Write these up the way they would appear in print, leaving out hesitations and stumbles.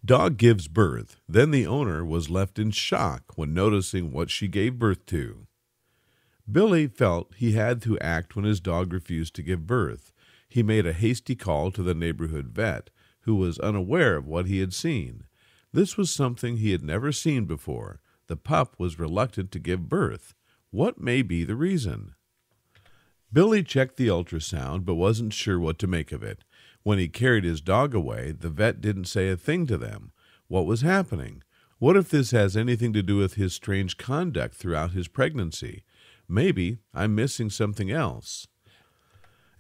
Dog gives birth. Then the owner was left in shock when noticing what she gave birth to. Billy felt he had to act when his dog refused to give birth. He made a hasty call to the neighborhood vet, who was unaware of what he had seen. This was something he had never seen before. The pup was reluctant to give birth. What may be the reason? Billy checked the ultrasound but wasn't sure what to make of it. When he carried his dog away, the vet didn't say a thing to them. What was happening? What if this has anything to do with his strange conduct throughout his pregnancy? Maybe I'm missing something else.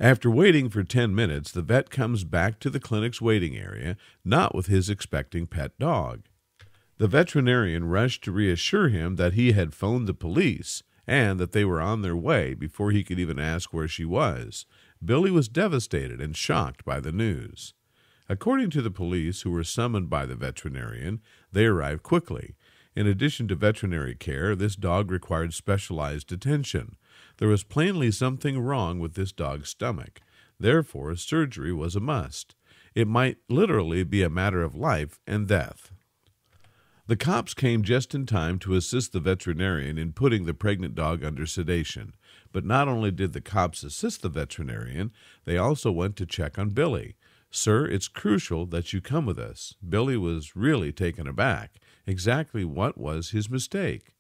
After waiting for 10 minutes, the vet comes back to the clinic's waiting area, not with his expecting pet dog. The veterinarian rushed to reassure him that he had phoned the police and that they were on their way before he could even ask where she was. Billy was devastated and shocked by the news. According to the police, who were summoned by the veterinarian, they arrived quickly. In addition to veterinary care, this dog required specialized attention. There was plainly something wrong with this dog's stomach. Therefore, surgery was a must. It might literally be a matter of life and death. The cops came just in time to assist the veterinarian in putting the pregnant dog under sedation. But not only did the cops assist the veterinarian, they also went to check on Billy. "Sir, it's crucial that you come with us." Billy was really taken aback. Exactly what was his mistake?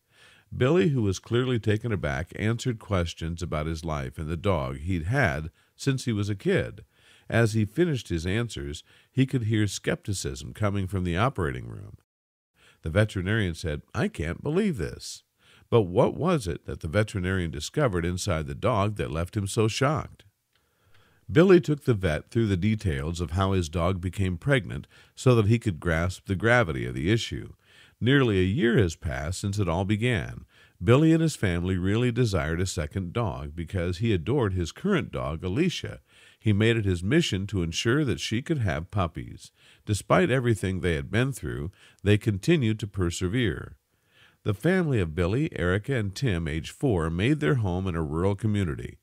Billy, who was clearly taken aback, answered questions about his life and the dog he'd had since he was a kid. As he finished his answers, he could hear skepticism coming from the operating room. The veterinarian said, "I can't believe this." But what was it that the veterinarian discovered inside the dog that left him so shocked? Billy took the vet through the details of how his dog became pregnant so that he could grasp the gravity of the issue. Nearly a year has passed since it all began. Billy and his family really desired a second dog because he adored his current dog, Alicia. He made it his mission to ensure that she could have puppies. Despite everything they had been through, they continued to persevere. The family of Billy, Erica, and Tim, age 4, made their home in a rural community.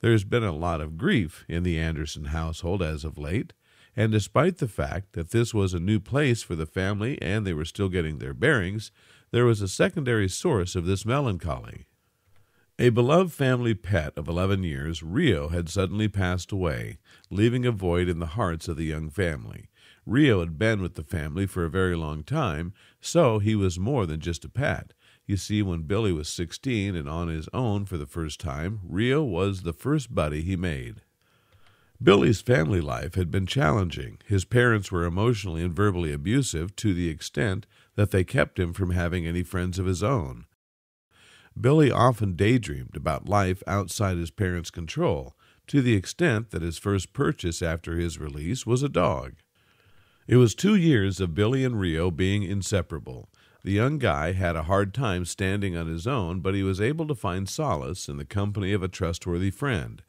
There has been a lot of grief in the Anderson household as of late, and despite the fact that this was a new place for the family and they were still getting their bearings, there was a secondary source of this melancholy. A beloved family pet of 11 years, Rio, had suddenly passed away, leaving a void in the hearts of the young family. Rio had been with the family for a very long time, so he was more than just a pet. You see, when Billy was 16 and on his own for the first time, Rio was the first buddy he made. Billy's family life had been challenging. His parents were emotionally and verbally abusive to the extent that they kept him from having any friends of his own. Billy often daydreamed about life outside his parents' control, to the extent that his first purchase after his release was a dog. It was 2 years of Billy and Rio being inseparable. The young guy had a hard time standing on his own, but he was able to find solace in the company of a trustworthy friend.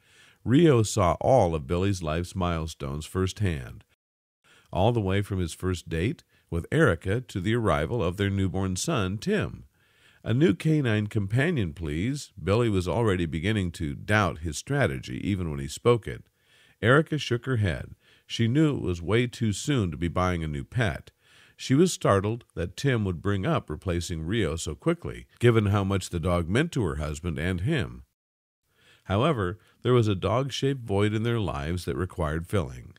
Rio saw all of Billy's life's milestones firsthand, all the way from his first date with Erica to the arrival of their newborn son, Tim. A new canine companion, please. Billy was already beginning to doubt his strategy, even when he spoke it. Erica shook her head. She knew it was way too soon to be buying a new pet. She was startled that Tim would bring up replacing Rio so quickly, given how much the dog meant to her husband and him. However, there was a dog-shaped void in their lives that required filling.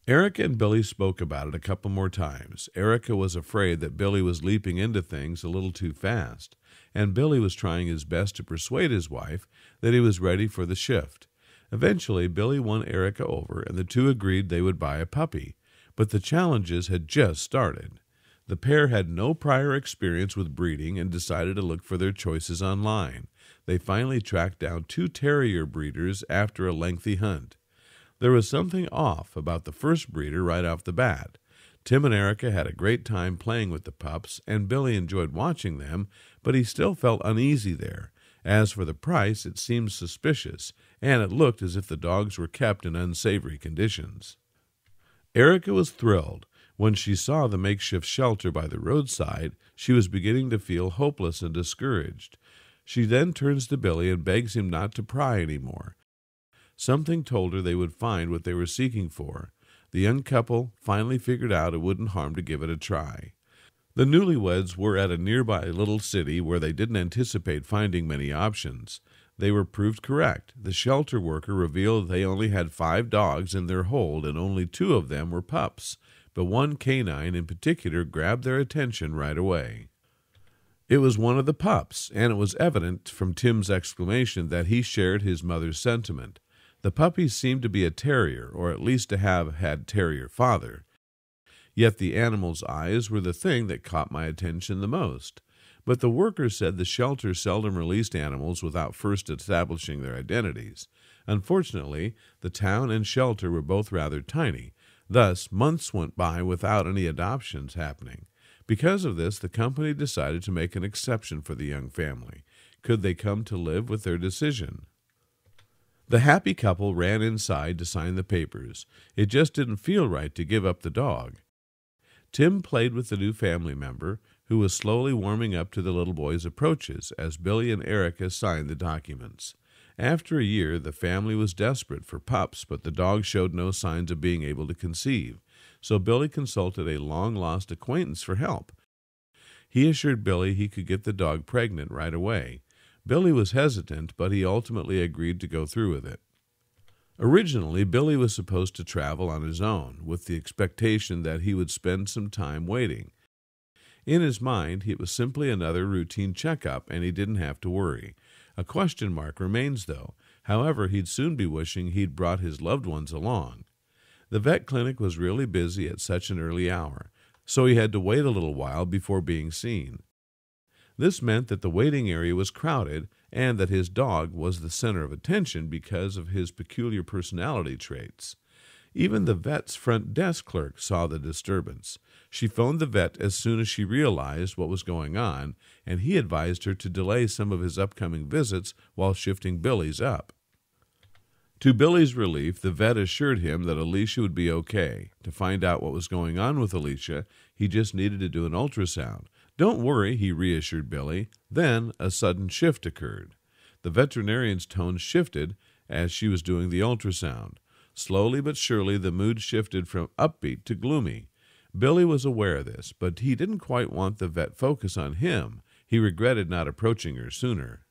Erica and Billy spoke about it a couple more times. Erica was afraid that Billy was leaping into things a little too fast, and Billy was trying his best to persuade his wife that he was ready for the shift. Eventually, Billy won Erica over, and the two agreed they would buy a puppy. But the challenges had just started. The pair had no prior experience with breeding and decided to look for their choices online. They finally tracked down 2 terrier breeders after a lengthy hunt. There was something off about the first breeder right off the bat. Tim and Erica had a great time playing with the pups, and Billy enjoyed watching them, but he still felt uneasy there. As for the price, it seemed suspicious, and it looked as if the dogs were kept in unsavory conditions. Erica was thrilled. When she saw the makeshift shelter by the roadside, she was beginning to feel hopeless and discouraged. She then turns to Billy and begs him not to pry anymore. Something told her they would find what they were seeking for. The young couple finally figured out it wouldn't harm to give it a try. The newlyweds were at a nearby little city where they didn't anticipate finding many options. They were proved correct. The shelter worker revealed they only had 5 dogs in their hold and only 2 of them were pups, but one canine in particular grabbed their attention right away. It was one of the pups, and it was evident from Tim's exclamation that he shared his mother's sentiment. The puppy seemed to be a terrier, or at least to have had terrier father. Yet the animal's eyes were the thing that caught my attention the most. But the worker said the shelter seldom released animals without first establishing their identities. Unfortunately, the town and shelter were both rather tiny. Thus, months went by without any adoptions happening. Because of this, the company decided to make an exception for the young family. Could they come to live with their decision? The happy couple ran inside to sign the papers. It just didn't feel right to give up the dog. Tim played with the new family member, who was slowly warming up to the little boy's approaches as Billy and Erica signed the documents. After a year, the family was desperate for pups, but the dog showed no signs of being able to conceive, so Billy consulted a long-lost acquaintance for help. He assured Billy he could get the dog pregnant right away. Billy was hesitant, but he ultimately agreed to go through with it. Originally, Billy was supposed to travel on his own, with the expectation that he would spend some time waiting. In his mind, it was simply another routine checkup, and he didn't have to worry. A question mark remains, though. However, he'd soon be wishing he'd brought his loved ones along. The vet clinic was really busy at such an early hour, so he had to wait a little while before being seen. This meant that the waiting area was crowded and that his dog was the center of attention because of his peculiar personality traits. Even the vet's front desk clerk saw the disturbance. She phoned the vet as soon as she realized what was going on, and he advised her to delay some of his upcoming visits while shifting Billy's up. To Billy's relief, the vet assured him that Alicia would be okay. To find out what was going on with Alicia, he just needed to do an ultrasound. "Don't worry," he reassured Billy. Then a sudden shift occurred. The veterinarian's tone shifted as she was doing the ultrasound. Slowly but surely, the mood shifted from upbeat to gloomy. Billy was aware of this, but he didn't quite want the vet focus on him. He regretted not approaching her sooner.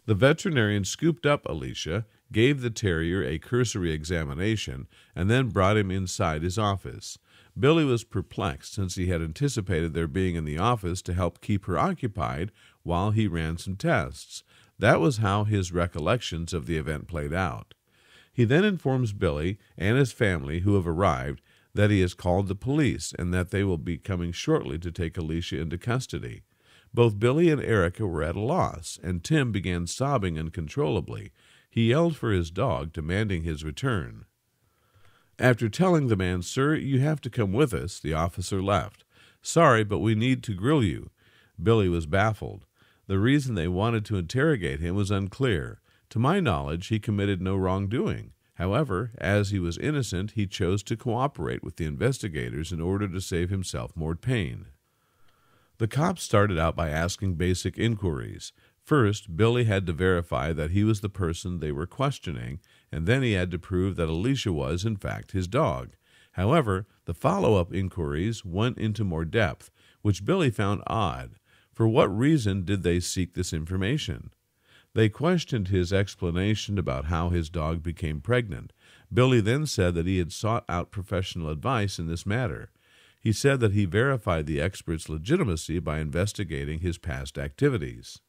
The veterinarian scooped up Alicia, gave the terrier a cursory examination, and then brought him inside his office. Billy was perplexed since he had anticipated their being in the office to help keep her occupied while he ran some tests. That was how his recollections of the event played out. He then informs Billy and his family, who have arrived, that he has called the police and that they will be coming shortly to take Alicia into custody. Both Billy and Erica were at a loss, and Tim began sobbing uncontrollably. He yelled for his dog, demanding his return. After telling the man, "Sir, you have to come with us," the officer left. "Sorry, but we need to grill you." Billy was baffled. The reason they wanted to interrogate him was unclear. To my knowledge, he committed no wrongdoing. However, as he was innocent, he chose to cooperate with the investigators in order to save himself more pain. The cops started out by asking basic inquiries. First, Billy had to verify that he was the person they were questioning, and then he had to prove that Alicia was, in fact, his dog. However, the follow-up inquiries went into more depth, which Billy found odd. For what reason did they seek this information? They questioned his explanation about how his dog became pregnant. Billy then said that he had sought out professional advice in this matter. He said that he verified the expert's legitimacy by investigating his past activities.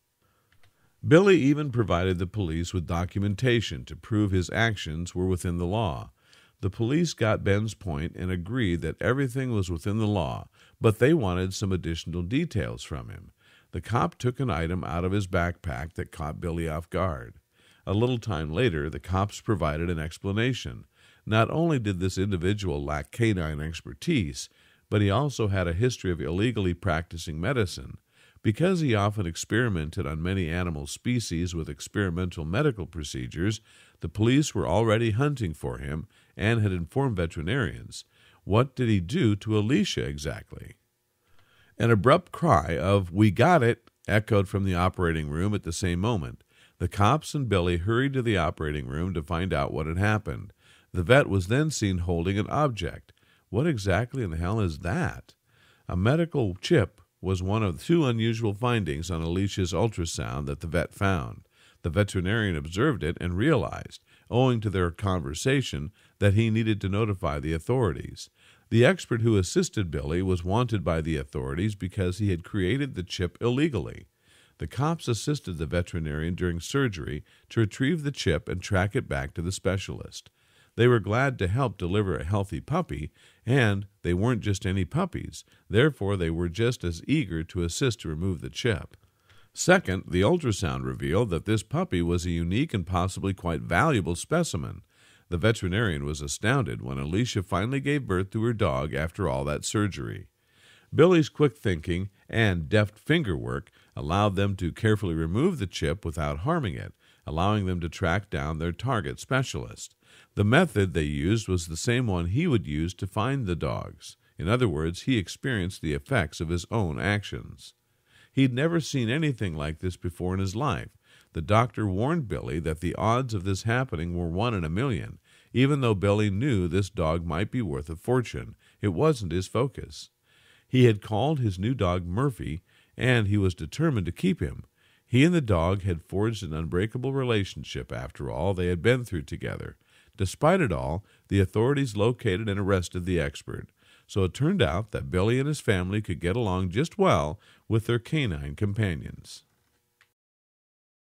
Billy even provided the police with documentation to prove his actions were within the law. The police got Ben's point and agreed that everything was within the law, but they wanted some additional details from him. The cop took an item out of his backpack that caught Billy off guard. A little time later, the cops provided an explanation. Not only did this individual lack canine expertise, but he also had a history of illegally practicing medicine. Because he often experimented on many animal species with experimental medical procedures, the police were already hunting for him and had informed veterinarians. What did he do to Alicia exactly? An abrupt cry of "We got it!" echoed from the operating room at the same moment. The cops and Billy hurried to the operating room to find out what had happened. The vet was then seen holding an object. What exactly in the hell is that? A medical chip was one of two unusual findings on Alicia's ultrasound that the vet found. The veterinarian observed it and realized, owing to their conversation, that he needed to notify the authorities. The expert who assisted Billy was wanted by the authorities because he had created the chip illegally. The cops assisted the veterinarian during surgery to retrieve the chip and track it back to the specialist. They were glad to help deliver a healthy puppy, and they weren't just any puppies. Therefore, they were just as eager to assist to remove the chip. Second, the ultrasound revealed that this puppy was a unique and possibly quite valuable specimen. The veterinarian was astounded when Alicia finally gave birth to her dog after all that surgery. Billy's quick thinking and deft finger work allowed them to carefully remove the chip without harming it, allowing them to track down their target specialist. The method they used was the same one he would use to find the dogs. In other words, he experienced the effects of his own actions. He'd never seen anything like this before in his life. The doctor warned Billy that the odds of this happening were 1 in a million. Even though Billy knew this dog might be worth a fortune, it wasn't his focus. He had called his new dog Murphy, and he was determined to keep him. He and the dog had forged an unbreakable relationship after all they had been through together. Despite it all, the authorities located and arrested the expert. So it turned out that Billy and his family could get along just well with their canine companions.